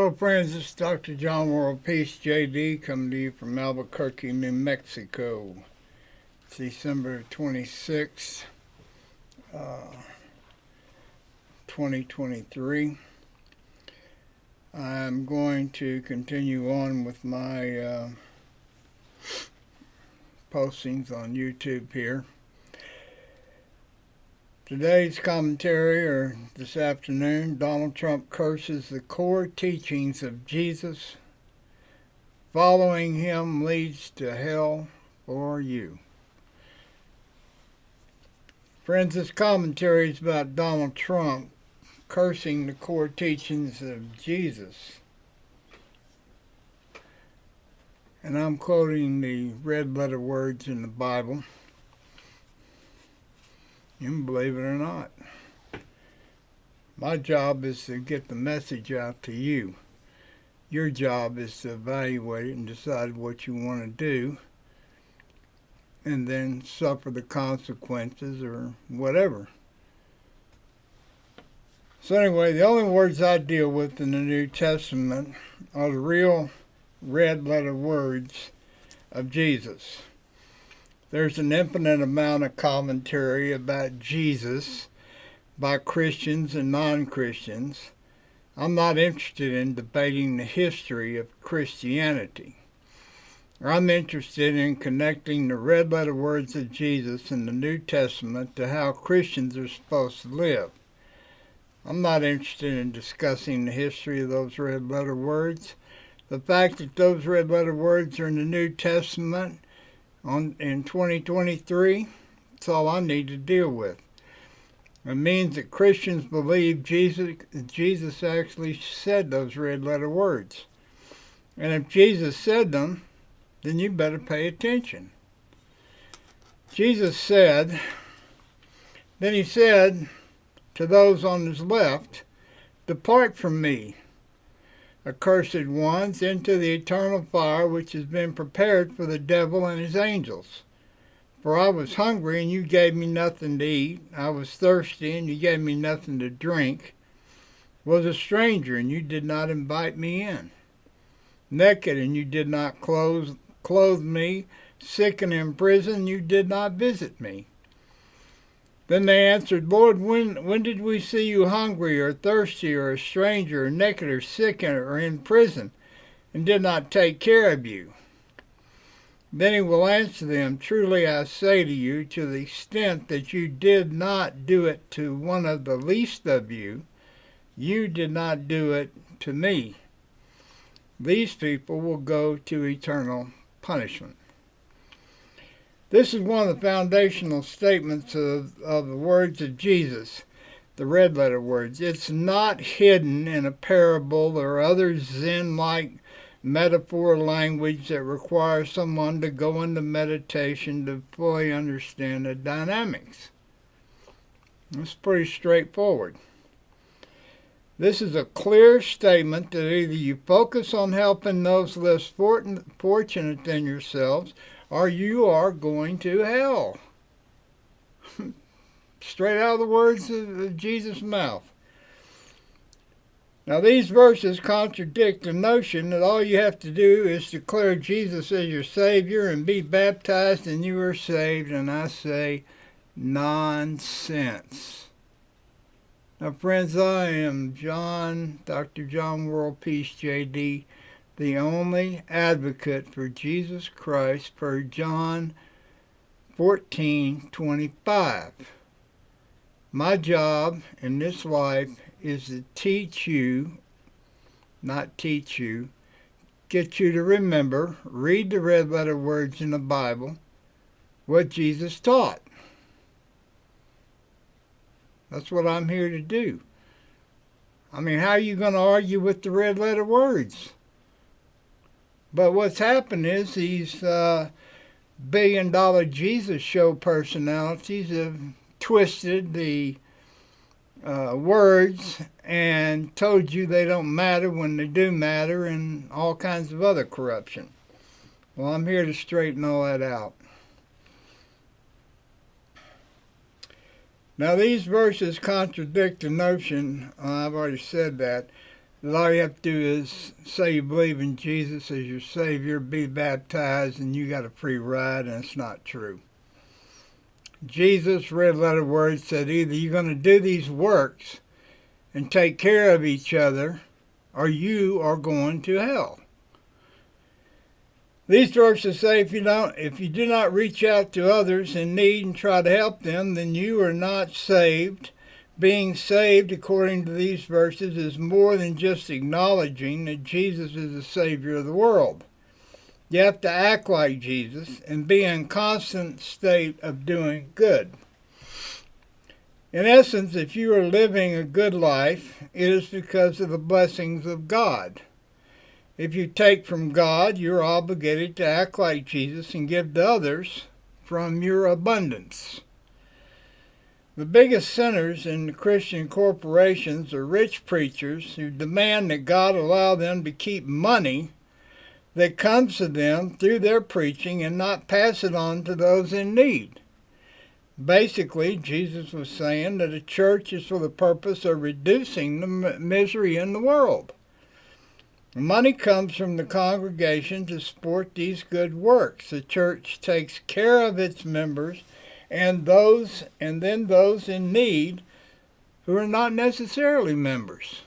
Hello friends, this is Dr. John WorldPeace JD coming to you from Albuquerque, New Mexico. It's December 26th, 2023. I'm going to continue on with my postings on YouTube here. Today's commentary, or this afternoon, Donald Trump curses the core teachings of Jesus. Following him leads to hell for you. Friends, this commentary is about Donald Trump cursing the core teachings of Jesus. And I'm quoting the red letter words in the Bible. You can believe it or not. My job is to get the message out to you. Your job is to evaluate it and decide what you want to do, and then suffer the consequences or whatever. So anyway, the only words I deal with in the New Testament are the real red letter words of Jesus. There's an infinite amount of commentary about Jesus by Christians and non-Christians. I'm not interested in debating the history of Christianity. I'm interested in connecting the red letter words of Jesus in the New Testament to how Christians are supposed to live. I'm not interested in discussing the history of those red letter words. The fact that those red letter words are in the New Testament in 2023, that's all I need to deal with. It means that Christians believe Jesus actually said those red letter words. And if Jesus said them, then you better pay attention. Jesus said, then he said to those on his left, "Depart from me, accursed ones, into the eternal fire which has been prepared for the devil and his angels. For I was hungry, and you gave me nothing to eat. I was thirsty, and you gave me nothing to drink. Was a stranger, and you did not invite me in. Naked, and you did not clothe me. Sick and in prison, you did not visit me." Then they answered, "Lord, when did we see you hungry or thirsty or a stranger or naked or sick or in prison and did not take care of you?" Then he will answer them, "Truly I say to you, to the extent that you did not do it to one of the least of you, you did not do it to me." These people will go to eternal punishment. This is one of the foundational statements of the words of Jesus, the red letter words. It's not hidden in a parable or other Zen-like metaphor language that requires someone to go into meditation to fully understand the dynamics. It's pretty straightforward. This is a clear statement that either you focus on helping those less fortunate than yourselves, or you are going to hell. Straight out of the words of Jesus' mouth. Now these verses contradict the notion that all you have to do is declare Jesus as your Savior and be baptized and you are saved, and I say nonsense. Now friends, I am Dr. John WorldPeace JD, the only advocate for Jesus Christ per John 14:25. My job in this life is to teach you, not teach you, get you to remember, read the red letter words in the Bible, what Jesus taught. That's what I'm here to do. I mean, how are you going to argue with the red letter words? But what's happened is these billion-dollar Jesus show personalities have twisted the words and told you they don't matter when they do matter, and all kinds of other corruption. Well, I'm here to straighten all that out. Now these verses contradict the notion, I've already said that that all you have to do is say you believe in Jesus as your Savior, be baptized, and you got a free ride, and it's not true. Jesus, red letter word, said either you're going to do these works and take care of each other, or you are going to hell. These verses say if you do not reach out to others in need and try to help them, then you are not saved. Being saved, according to these verses, is more than just acknowledging that Jesus is the Savior of the world. You have to act like Jesus and be in constant state of doing good. In essence, if you are living a good life, it is because of the blessings of God. If you take from God, you're obligated to act like Jesus and give to others from your abundance. The biggest sinners in the Christian corporations are rich preachers who demand that God allow them to keep money that comes to them through their preaching and not pass it on to those in need. Basically, Jesus was saying that a church is for the purpose of reducing the misery in the world. Money comes from the congregation to support these good works. The church takes care of its members and then those in need who are not necessarily members.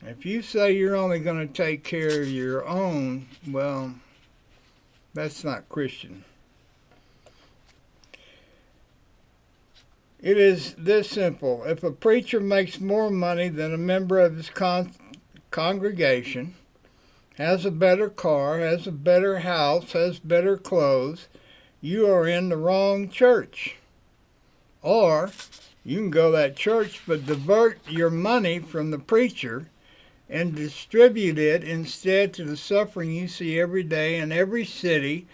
If you say you're only going to take care of your own, well, that's not Christian. It is this simple. If a preacher makes more money than a member of his congregation, has a better car, has a better house, has better clothes, you are in the wrong church. Or you can go to that church but divert your money from the preacher and distribute it instead to the suffering you see every day in every city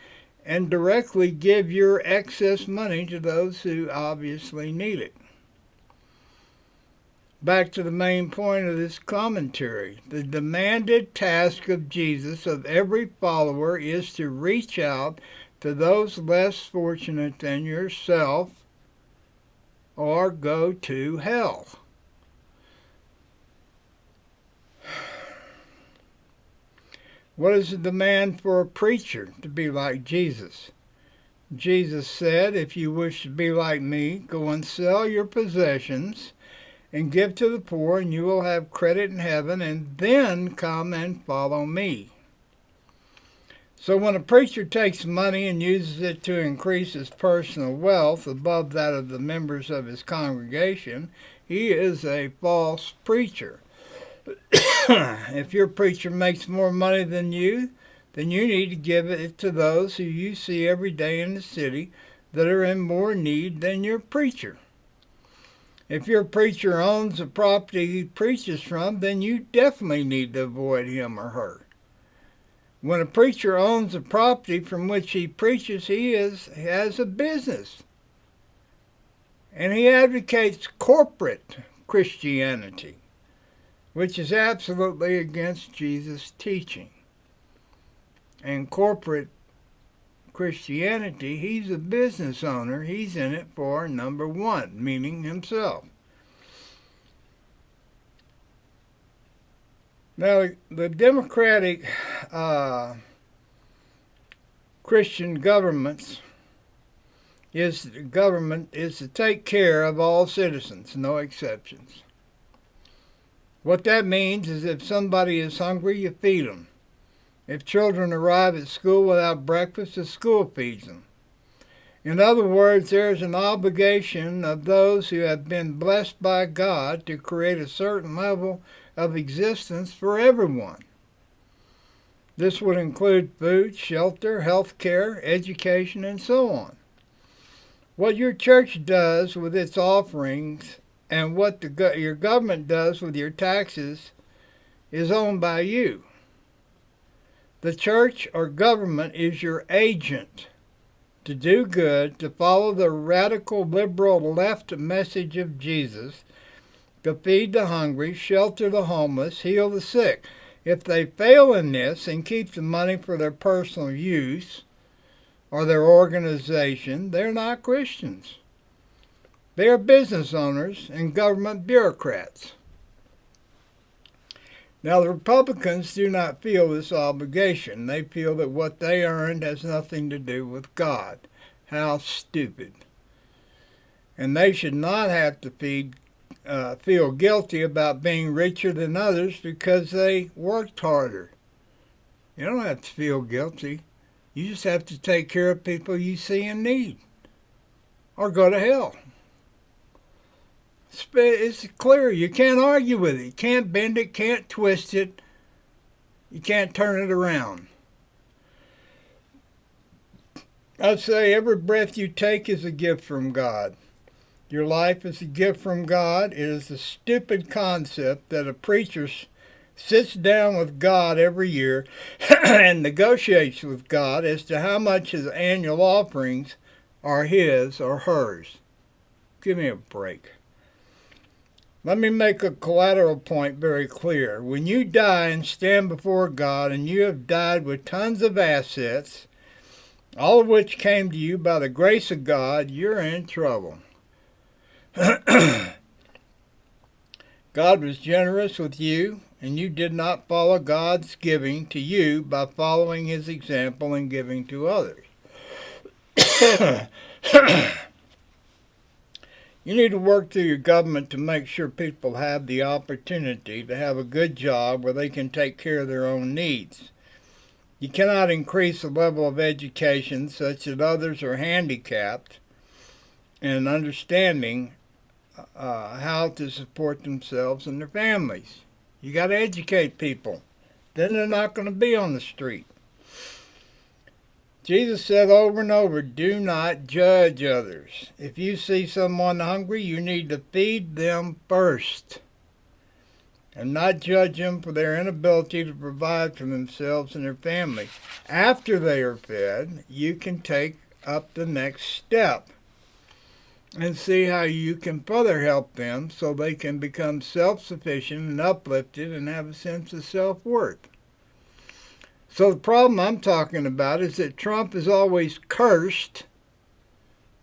and directly give your excess money to those who obviously need it. Back to the main point of this commentary. The demanded task of Jesus, of every follower, is to reach out to those less fortunate than yourself or go to hell. What is the demand for a preacher? To be like Jesus. Jesus said, if you wish to be like me, go and sell your possessions and give to the poor, and you will have credit in heaven, and then come and follow me. So when a preacher takes money and uses it to increase his personal wealth above that of the members of his congregation, he is a false preacher. If your preacher makes more money than you, then you need to give it to those who you see every day in the city that are in more need than your preacher. If your preacher owns the property he preaches from, then you definitely need to avoid him or her. When a preacher owns the property from which he preaches, he has a business. And he advocates corporate Christianity, which is absolutely against Jesus' teaching. And corporate Christianity, he's a business owner. He's in it for number one, meaning himself. Now, the democratic Christian government is to take care of all citizens, no exceptions. What that means is if somebody is hungry, you feed them. If children arrive at school without breakfast, the school feeds them. In other words, there is an obligation of those who have been blessed by God to create a certain level of existence for everyone. This would include food, shelter, health care, education, and so on. What your church does with its offerings and what your government does with your taxes is owned by you. The church or government is your agent to do good, to follow the radical liberal left message of Jesus, to feed the hungry, shelter the homeless, heal the sick. If they fail in this and keep the money for their personal use or their organization, they're not Christians. They are business owners and government bureaucrats. Now, the Republicans do not feel this obligation. They feel that what they earned has nothing to do with God. How stupid. And they should not have to feel guilty about being richer than others because they worked harder. You don't have to feel guilty. You just have to take care of people you see in need. Or go to hell. It's clear. You can't argue with it. You can't bend it, can't twist it. You can't turn it around. I'd say every breath you take is a gift from God. Your life is a gift from God. It is a stupid concept that a preacher sits down with God every year and negotiates with God as to how much his annual offerings are his or hers. Give me a break. Let me make a collateral point very clear. When you die and stand before God and you have died with tons of assets, all of which came to you by the grace of God, you're in trouble. God was generous with you, and you did not follow God's giving to you by following his example and giving to others. You need to work through your government to make sure people have the opportunity to have a good job where they can take care of their own needs. You cannot increase the level of education such that others are handicapped in understanding how to support themselves and their families. You got to educate people. Then they're not going to be on the street. Jesus said over and over, do not judge others. If you see someone hungry, you need to feed them first and not judge them for their inability to provide for themselves and their family. After they are fed, you can take up the next step and see how you can further help them so they can become self-sufficient and uplifted and have a sense of self-worth. So the problem I'm talking about is that Trump has always cursed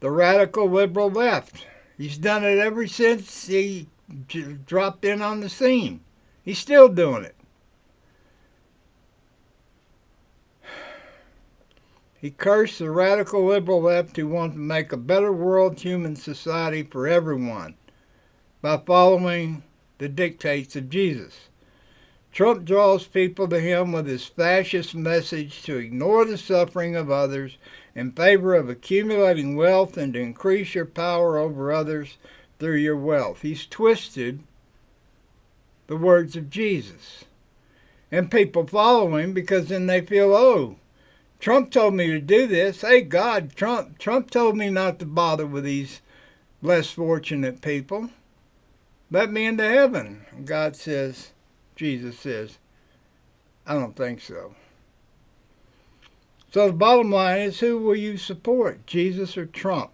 the radical liberal left. He's done it ever since he dropped in on the scene. He's still doing it. He cursed the radical liberal left who want to make a better world, human society for everyone by following the dictates of Jesus. Trump draws people to him with his fascist message to ignore the suffering of others in favor of accumulating wealth and to increase your power over others through your wealth. He's twisted the words of Jesus. And people follow him because then they feel, oh, Trump told me to do this. Hey, God, Trump told me not to bother with these less fortunate people. Let me into heaven. And God says, Jesus says, I don't think so. So the bottom line is, who will you support, Jesus or Trump?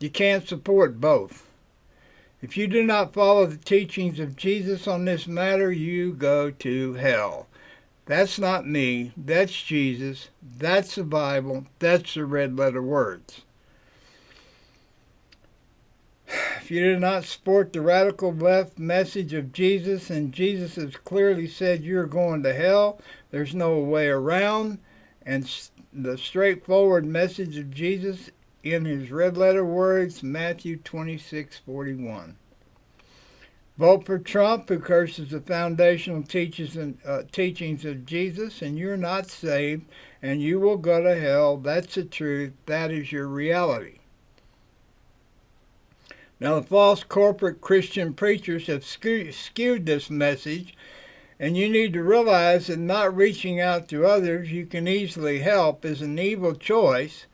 You can't support both. If you do not follow the teachings of Jesus on this matter, you go to hell. That's not me. That's Jesus. That's the Bible. That's the red letter words. If you do not support the radical left message of Jesus, and Jesus has clearly said you're going to hell, there's no way around, and the straightforward message of Jesus in his red letter words, Matthew 26:41. Vote for Trump, who curses the foundational teachings of Jesus, and you're not saved, and you will go to hell. That's the truth. That is your reality. Now, the false corporate Christian preachers have skewed this message, and you need to realize that not reaching out to others you can easily help is an evil choice,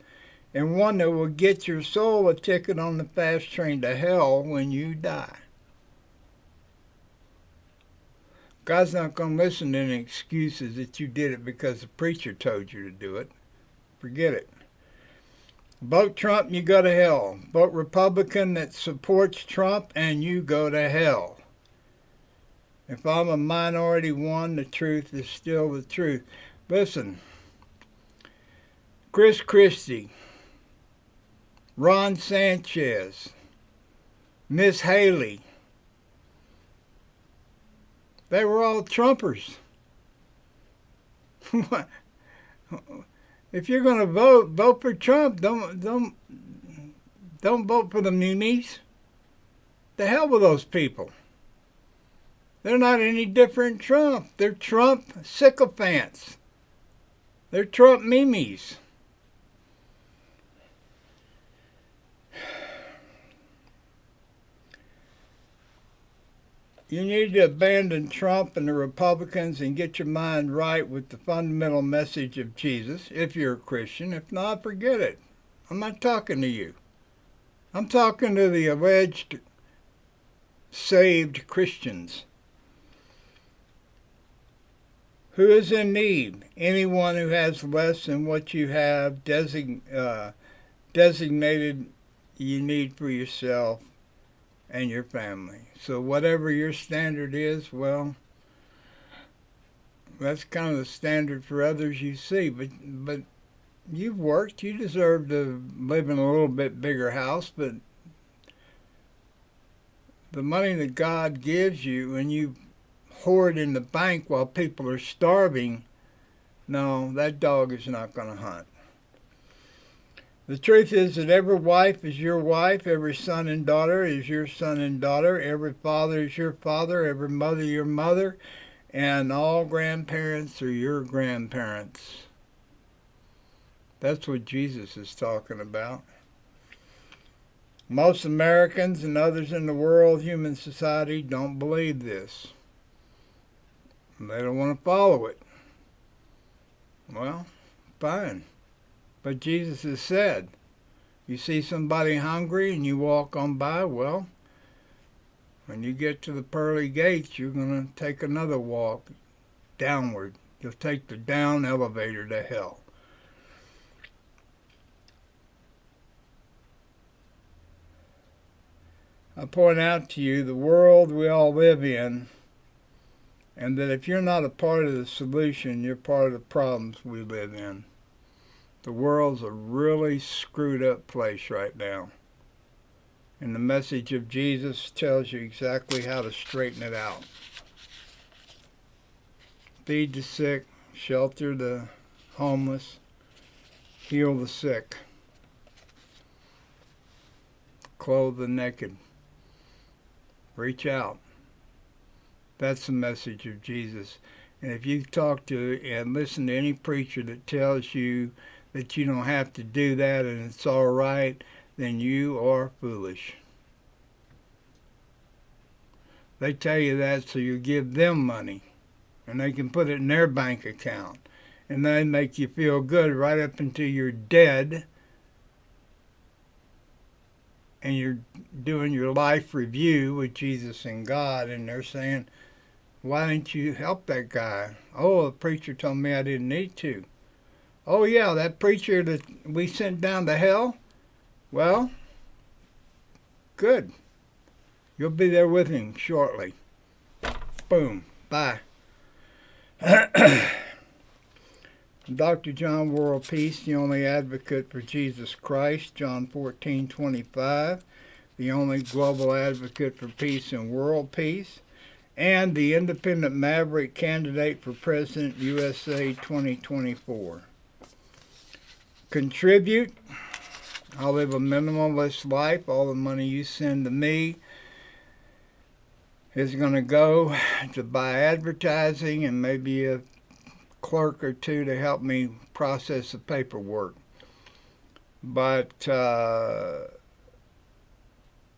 and one that will get your soul a ticket on the fast train to hell when you die. God's not going to listen to any excuses that you did it because the preacher told you to do it. Forget it. Vote Trump, you go to hell. Vote Republican that supports Trump, and you go to hell. If I'm a minority one, the truth is still the truth. Listen, Chris Christie, Ron Sanchez, Miss Haley, They were all Trumpers. If you're going to vote for Trump. Don't vote for the memes. The hell with those people. They're not any different than Trump. They're Trump sycophants. They're Trump memes. You need to abandon Trump and the Republicans and get your mind right with the fundamental message of Jesus, if you're a Christian. If not, forget it. I'm not talking to you. I'm talking to the alleged saved Christians. Who is in need? Anyone who has less than what you have designated you need for yourself and your family. So whatever your standard is, well, that's kind of the standard for others you see. But you've worked. You deserve to live in a little bit bigger house. But the money that God gives you and you hoard in the bank while people are starving, no, that dog is not going to hunt. The truth is that every wife is your wife, every son and daughter is your son and daughter, every father is your father, every mother your mother, and all grandparents are your grandparents. That's what Jesus is talking about. Most Americans and others in the world, human society, don't believe this. They don't want to follow it. Well, fine. But Jesus has said, you see somebody hungry and you walk on by, well, when you get to the pearly gates, you're going to take another walk downward. You'll take the down elevator to hell. I point out to you the world we all live in, and that if you're not a part of the solution, you're part of the problems we live in. The world's a really screwed up place right now. And the message of Jesus tells you exactly how to straighten it out. Feed the sick, shelter the homeless, heal the sick, clothe the naked, reach out. That's the message of Jesus. And if you talk to and listen to any preacher that tells you that you don't have to do that and it's all right, then you are foolish. They tell you that so you give them money and they can put it in their bank account. And they make you feel good right up until you're dead and you're doing your life review with Jesus and God, and they're saying, why didn't you help that guy? Oh, the preacher told me I didn't need to. Oh, yeah, that preacher that we sent down to hell? Well, good. You'll be there with him shortly. Boom. Bye. Dr. John WorldPeace, the only advocate for Jesus Christ, John 14:25, the only global advocate for peace and world peace, and the independent maverick candidate for President USA 2024. Contribute. I'll live a minimalist life. All the money you send to me is going to go to buy advertising and maybe a clerk or two to help me process the paperwork. But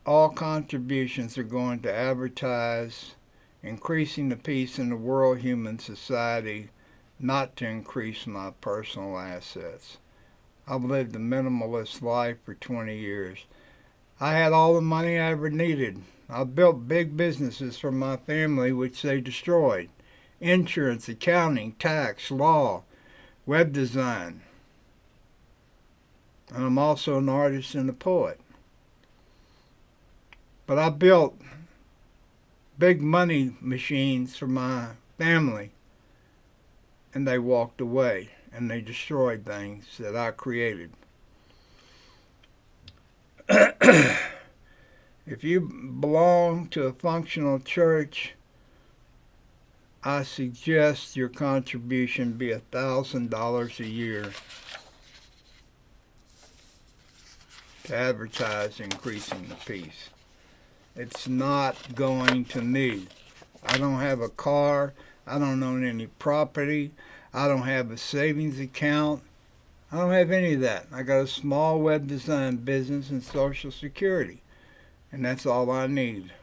all contributions are going to advertise increasing the peace in the world human society, not to increase my personal assets. I've lived a minimalist life for 20 years. I had all the money I ever needed. I built big businesses for my family, which they destroyed. Insurance, accounting, tax, law, web design. And I'm also an artist and a poet. But I built big money machines for my family, and they walked away. And they destroyed things that I created. If you belong to a functional church, I suggest your contribution be $1,000 a year to advertise increasing the peace. It's not going to me. I don't have a car. I don't own any property. I don't have a savings account. I don't have any of that. I got a small web design business and Social Security, and that's all I need.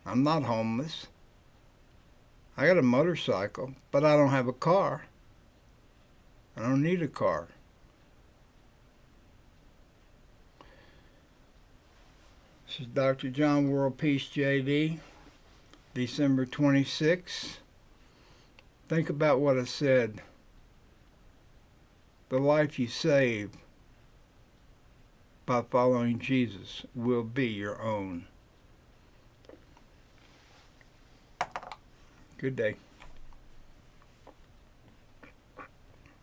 I'm not homeless. I got a motorcycle, but I don't have a car. I don't need a car. This is Dr. John WorldPeace JD, December 26. Think about what I said. The life you save by following Jesus will be your own. Good day.